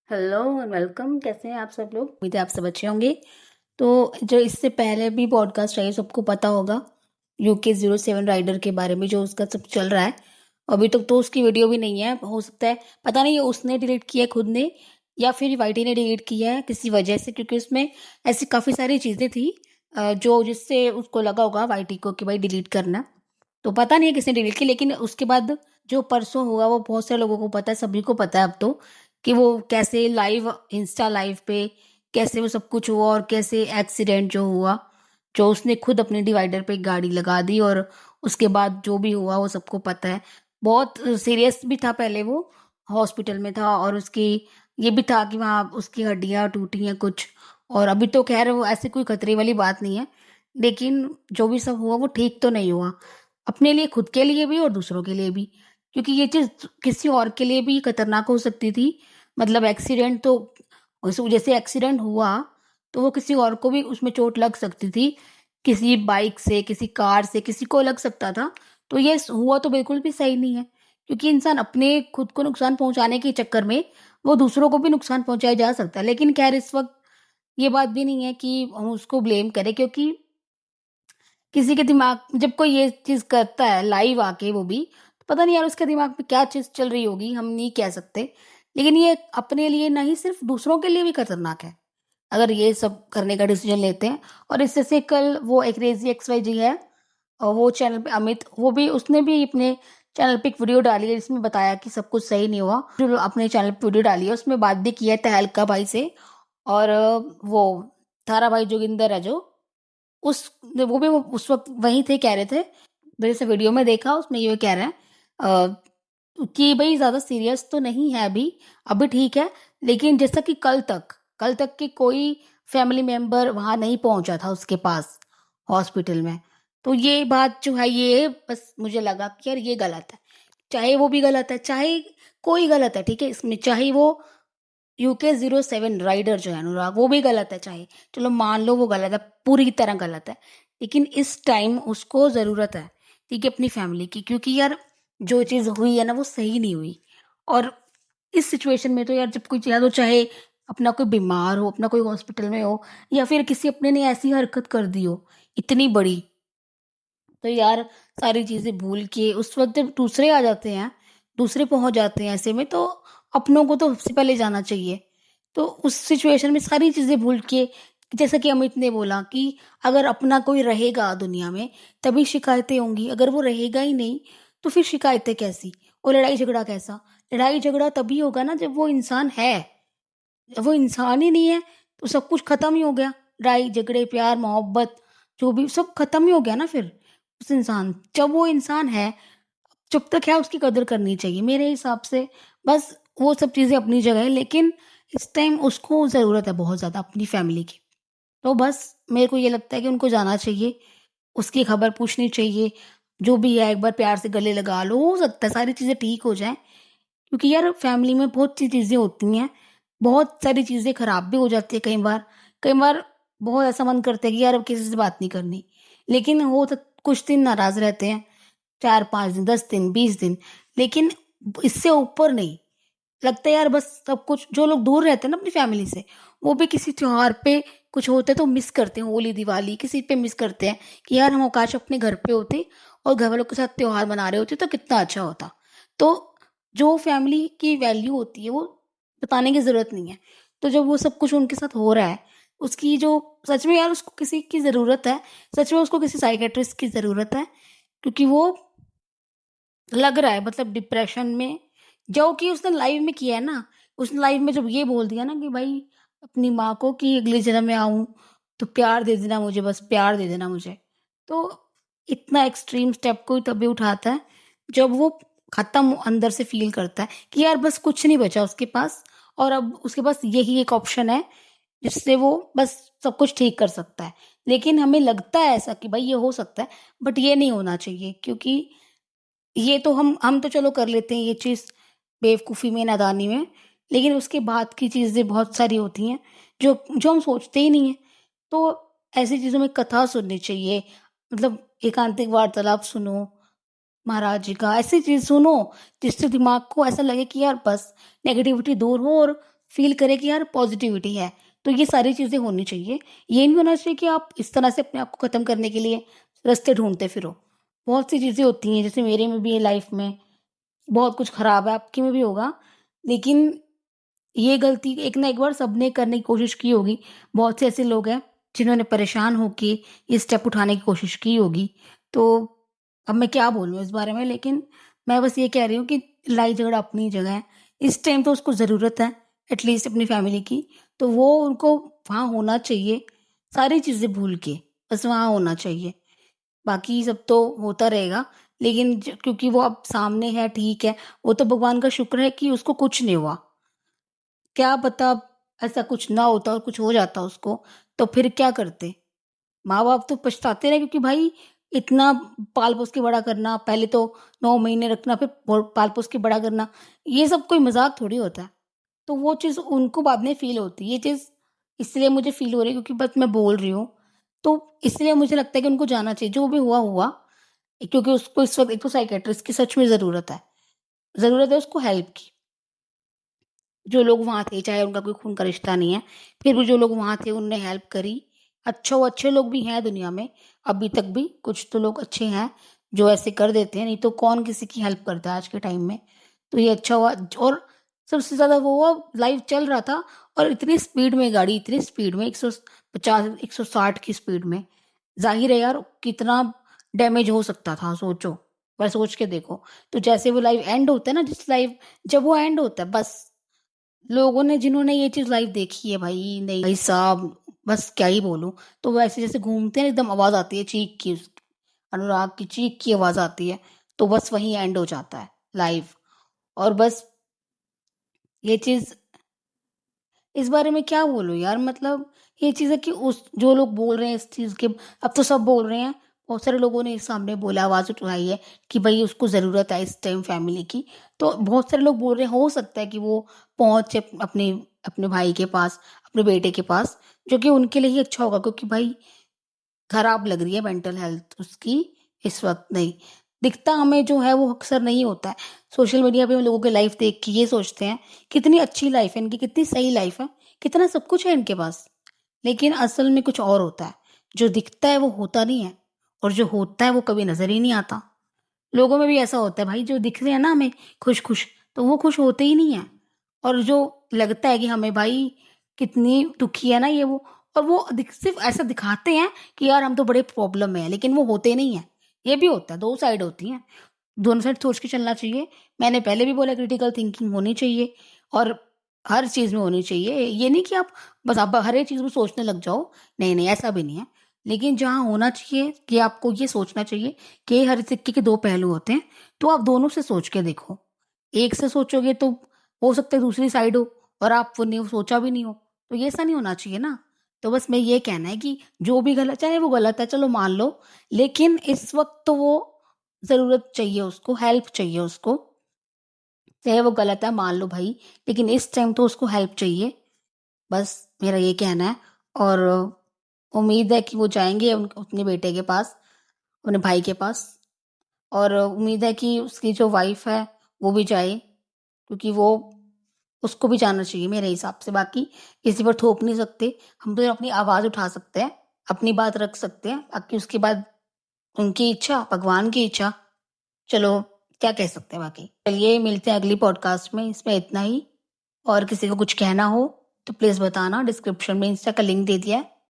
Hello and welcome. कैसे हैं आप सब लोग? उम्मीद है आप सब अच्छे होंगे। तो जो इससे पहले भी पॉडकास्ट रही सबको पता होगा UK07 राइडर के बारे में, जो उसका सब चल रहा है। अभी तक तो उसकी वीडियो भी नहीं है। हो सकता है, पता नहीं, ये उसने डिलीट किया है खुद ने या फिर वाईटी ने डिलीट किया है किसी वजह से, क्योंकि उसमें ऐसी काफ़ी सारी चीज़ें थी जो जिससे उसको लगा होगा वाईटी को कि भाई डिलीट करना। तो पता नहीं है किसने डिलीट की, लेकिन उसके बाद जो परसों हुआ वो बहुत सारे लोगों को पता है, सभी को पता है अब तो, कि वो कैसे लाइव इंस्टा लाइव पे कैसे वो सब कुछ हुआ और कैसे एक्सीडेंट जो हुआ, जो उसने खुद अपने डिवाइडर पे गाड़ी लगा दी, और उसके बाद जो भी हुआ वो सबको पता है। बहुत सीरियस भी था पहले, वो हॉस्पिटल में था और उसकी ये भी था कि वहाँ उसकी हड्डियाँ टूटी हैं कुछ। और अभी तो खैर वो ऐसी कोई खतरे वाली बात नहीं है, लेकिन जो भी सब हुआ वो ठीक तो नहीं हुआ, अपने लिए, खुद के लिए भी और दूसरों के लिए भी, क्योंकि ये चीज़ किसी और के लिए भी खतरनाक हो सकती थी। मतलब एक्सीडेंट तो जैसे एक्सीडेंट हुआ तो वो किसी और को भी उसमें चोट लग सकती थी, किसी बाइक से, किसी कार से, किसी को लग सकता था। तो ये हुआ तो बिल्कुल भी सही नहीं है, क्योंकि इंसान अपने खुद को नुकसान पहुंचाने के चक्कर में वो दूसरों को भी नुकसान पहुंचाया जा सकता है। लेकिन खैर इस वक्त ये बात भी नहीं है कि हम उसको ब्लेम करें, क्योंकि किसी के दिमाग जब कोई ये चीज़ करता है लाइव आके वो भी, तो पता नहीं यार उसके दिमाग में क्या चीज़ चल रही होगी, हम नहीं कह सकते। लेकिन ये अपने लिए नहीं, सिर्फ़ दूसरों के लिए भी खतरनाक है, अगर ये सब करने का डिसीज़न लेते हैं। और इससे से कल वो एक क्रेज़ी एक्स-वाई-जी है, और वो चैनल पे अमित, वो भी उसने भी अपने चैनल पे एक वीडियो डाली है जिसमें बताया कि सब कुछ सही नहीं हुआ। जो अपने चैनल पे वीडियो डाली है उसमें बात भी की है तहलका भाई से, और वो तारा भाई जोगिंदर है जो, उस वो भी वो उस वक़्त वहीं थे, कह रहे थे। मैंने जैसे वीडियो में देखा उसमें ये कह रहे हैं कि भई ज़्यादा सीरियस तो नहीं है अभी, अभी ठीक है। लेकिन जैसा कि कल तक कि कोई फैमिली मेंबर वहाँ नहीं पहुँचा था उसके पास हॉस्पिटल में। तो ये बात जो है, ये बस मुझे लगा कि यार ये गलत है। चाहे वो भी गलत है, चाहे कोई गलत है, ठीक है? इसमें चाहे वो UK07 राइडर जो है अनुराग, वो भी गलत है चाहे, चलो मान लो वो गलत है, पूरी तरह गलत है। लेकिन इस टाइम उसको ज़रूरत है, ठीक है, अपनी फैमिली की, क्योंकि यार जो चीज़ हुई है ना वो सही नहीं हुई। और इस सिचुएशन में तो यार जब कोई या तो चाहे अपना कोई बीमार हो, अपना कोई हॉस्पिटल में हो, या फिर किसी अपने ने ऐसी हरकत कर दी हो, इतनी बड़ी, तो यार सारी चीज़ें भूल के उस वक़्त जब दूसरे आ जाते हैं, दूसरे पहुँच जाते हैं ऐसे में, तो अपनों को तो सबसे पहले जाना चाहिए। तो उस सिचुएशन में सारी चीज़ें भूल के, जैसा कि अमित ने बोला कि अगर अपना कोई रहेगा दुनिया में तभी शिकायतें होंगी, अगर वो रहेगा ही नहीं तो फिर शिकायतें कैसी? और लड़ाई झगड़ा कैसा? लड़ाई झगड़ा तभी होगा ना जब वो इंसान है। जब वो इंसान ही नहीं है तो सब कुछ खत्म ही हो गया। लड़ाई झगड़े, प्यार मोहब्बत, जो भी सब खत्म ही हो गया ना फिर। उस इंसान, जब वो इंसान है, जब तक है उसकी कदर करनी चाहिए मेरे हिसाब से। बस वो सब चीज़ें अपनी जगह है, लेकिन इस टाइम उसको ज़रूरत है बहुत ज़्यादा अपनी फैमिली की। तो बस मेरे को ये लगता है कि उनको जाना चाहिए, उसकी खबर पूछनी चाहिए, जो भी है एक बार प्यार से गले लगा लो, हो सकता है सारी चीज़ें ठीक हो जाएँ। क्योंकि यार फैमिली में बहुत सी चीज़ें होती हैं, बहुत सारी चीज़ें खराब भी हो जाती है कई बार। कई बार बहुत ऐसा मन करता है कि यार अब किसी से बात नहीं करनी, लेकिन हो तो कुछ दिन नाराज़ रहते हैं, 4-5 दिन, 10 दिन, 20 दिन, लेकिन इससे ऊपर नहीं। लगता है यार बस सब कुछ, जो लोग दूर रहते हैं ना अपनी फैमिली से, वो भी किसी त्योहार पे कुछ होता है तो मिस करते हैं, होली, दिवाली किसी पे मिस करते हैं कि यार हम काश अपने घर पे होते और घर वालों के साथ त्योहार मना रहे होते तो कितना अच्छा होता। तो जो फैमिली की वैल्यू होती है वो बताने की ज़रूरत नहीं है। तो जब वो सब कुछ उनके साथ हो रहा है, उसकी जो, सच में यार उसको किसी की ज़रूरत है, सच में उसको किसी साइकियाट्रिस्ट की ज़रूरत है, क्योंकि वो लग रहा है मतलब डिप्रेशन में, जो कि उसने लाइव में किया है ना। उसने लाइव में जब ये बोल दिया ना कि भाई अपनी माँ को कि अगले जन्म में आऊँ तो प्यार दे देना मुझे, बस प्यार दे देना मुझे। तो इतना एक्सट्रीम स्टेप कोई तभी उठाता है जब वो खत्म अंदर से फील करता है कि यार बस कुछ नहीं बचा उसके पास, और अब उसके पास यही एक ऑप्शन है जिससे वो बस सब कुछ ठीक कर सकता है। लेकिन हमें लगता है ऐसा कि भाई ये हो सकता है, बट ये नहीं होना चाहिए, क्योंकि ये तो हम तो चलो कर लेते हैं ये चीज़ बेवकूफ़ी में, नादानी में, लेकिन उसके बाद की चीज़ें बहुत सारी होती हैं जो जो हम सोचते ही नहीं हैं। तो ऐसी चीज़ों में कथा सुननी चाहिए, मतलब एकांतिक वार्तालाप सुनो, महाराज जी का, ऐसी चीज़ सुनो जिससे दिमाग को ऐसा लगे कि यार बस नेगेटिविटी दूर हो और फ़ील करे कि यार पॉज़िटिविटी है। तो ये सारी चीज़ें होनी चाहिए। ये नहीं होना चाहिए कि आप इस तरह से अपने आप को ख़त्म करने के लिए रास्ते ढूँढते फिरो। बहुत सी चीज़ें होती हैं, जैसे मेरे में भी है लाइफ़ में, बहुत कुछ ख़राब है, आपकी में भी होगा। लेकिन ये गलती एक ना एक बार सबने करने की कोशिश की होगी। बहुत से ऐसे लोग हैं जिन्होंने परेशान होके ये स्टेप उठाने की कोशिश की होगी। तो अब मैं क्या बोलूँ इस बारे में, लेकिन मैं बस ये कह रही हूँ कि लड़ाई झगड़ा अपनी जगह है। इस टाइम तो उसको ज़रूरत है एटलीस्ट अपनी फैमिली की, तो वो उनको वहाँ होना चाहिए, सारी चीज़ें भूल के, बस वहाँ होना चाहिए। बाकी सब तो होता रहेगा, लेकिन क्योंकि वो अब सामने है, ठीक है, वो तो भगवान का शुक्र है कि उसको कुछ नहीं हुआ। क्या पता ऐसा कुछ ना होता और कुछ हो जाता उसको, तो फिर क्या करते? माँ-बाप तो पछताते रहे, क्योंकि भाई इतना पाल-पोस के बड़ा करना, पहले तो 9 महीने रखना, फिर पाल-पोस के बड़ा करना, ये सब कोई मज़ाक थोड़ी होता है। तो वो चीज़ उनको बाद में फ़ील होती है। ये चीज़ इसलिए मुझे फ़ील हो रही है क्योंकि बस मैं बोल रही हूँ। तो इसलिए मुझे लगता है कि उनको जाना चाहिए, जो भी हुआ, हुआ। क्योंकि उसको इस वक़्त एक तो साइकियाट्रिस्ट की सच में ज़रूरत है। ज़रूरत है उसको हेल्प की। जो लोग वहाँ थे, चाहे उनका कोई खून का रिश्ता नहीं है, फिर भी जो लोग वहाँ थे उनने हेल्प करी। अच्छे लोग भी हैं दुनिया में, अभी तक भी कुछ तो लोग अच्छे हैं, जो ऐसे कर देते हैं, नहीं तो कौन किसी की हेल्प करता है आज के टाइम में। तो ये अच्छा हुआ। और सबसे ज़्यादा वो हुआ, लाइव चल रहा था और इतनी स्पीड में गाड़ी, इतनी स्पीड में 150 160 की स्पीड में, ज़ाहिर है यार कितना डैमेज हो सकता था, सोचो। बस सोच के देखो। तो जैसे वो लाइव एंड होता है ना, जिस लाइव जब वो एंड होता है, बस लोगों ने जिन्होंने ये चीज़ लाइव देखी है, भाई नहीं भाई साहब, बस क्या ही बोलूँ। तो वैसे जैसे घूमते हैं एकदम आवाज़ आती है चीख की, उसकी अनुराग की चीख की आवाज़ आती है, तो बस वहीं एंड हो जाता है लाइव। और बस ये चीज़, इस बारे में क्या बोलूँ यार, मतलब ये चीज़ है कि उस जो लोग बोल रहे हैं इस चीज़ के, अब तो सब बोल रहे हैं। बहुत सारे लोगों ने सामने बोला, आवाज़ उठाई है कि भई उसको ज़रूरत है इस टाइम फैमिली की। तो बहुत सारे लोग बोल रहे हैं, हो सकता है कि वो पहुँचे अपने अपने भाई के पास, अपने बेटे के पास, जो कि उनके लिए ही अच्छा होगा, क्योंकि भाई खराब लग रही है मेंटल हेल्थ उसकी इस वक़्त नहीं। दिखता हमें जो है वो अक्सर नहीं होता है। सोशल मीडिया पे हम लोगों की लाइफ़ देख के ये सोचते हैं, कितनी अच्छी लाइफ़ है इनकी, कितनी सही लाइफ़ है, कितना सब कुछ है इनके पास। लेकिन असल में कुछ और होता है। जो दिखता है वो होता नहीं है, और जो होता है वो कभी नज़र ही नहीं आता। लोगों में भी ऐसा होता है भाई, जो दिख रहे हैं ना हमें खुश-खुश, तो वो खुश होते ही नहीं हैं। और जो लगता है कि हमें भाई कितनी दुखी है ना ये वो, और वो सिर्फ़ ऐसा दिखाते हैं कि यार हम तो बड़े प्रॉब्लम में हैं, लेकिन वो होते नहीं हैं। ये भी होता है, 2 साइड होती हैं। दोनों साइड सोच के चलना चाहिए। मैंने पहले भी बोला, क्रिटिकल थिंकिंग होनी चाहिए और हर चीज़ में होनी चाहिए। ये नहीं कि आप हर एक चीज़ में सोचने लग जाओ, नहीं, ऐसा भी नहीं है। लेकिन जहाँ होना चाहिए कि आपको ये सोचना चाहिए कि हर सिक्के के 2 पहलू होते हैं, तो आप दोनों से सोच के देखो। एक से सोचोगे तो हो सकता है दूसरी साइड हो और आप वो नहीं सोचा भी नहीं हो, तो ये ऐसा नहीं होना चाहिए ना। तो बस मैं ये कहना है कि जो भी गलत, चाहे वो गलत है चलो मान लो, लेकिन इस वक़्त तो वो ज़रूरत चाहिए उसको, हेल्प चाहिए उसको। चाहे वो गलत है मान लो भाई, लेकिन इस टाइम तो उसको हेल्प चाहिए। बस मेरा ये कहना है। और उम्मीद है कि वो जाएँगे अपने बेटे के पास, अपने भाई के पास। और उम्मीद है कि उसकी जो वाइफ़ है वो भी जाए, क्योंकि वो उसको भी जाना चाहिए मेरे हिसाब से। बाकी किसी पर थोप नहीं सकते, हम तो अपनी आवाज़ उठा सकते हैं, अपनी बात रख सकते हैं, बाकी उसके बाद उनकी इच्छा, भगवान की इच्छा। चलो, क्या कह सकते हैं बाकी। चलिए मिलते हैं अगली पॉडकास्ट में, इसमें इतना ही। और किसी को कुछ कहना हो तो प्लीज़ बताना, डिस्क्रिप्शन में इंस्टा का लिंक दे दिया है।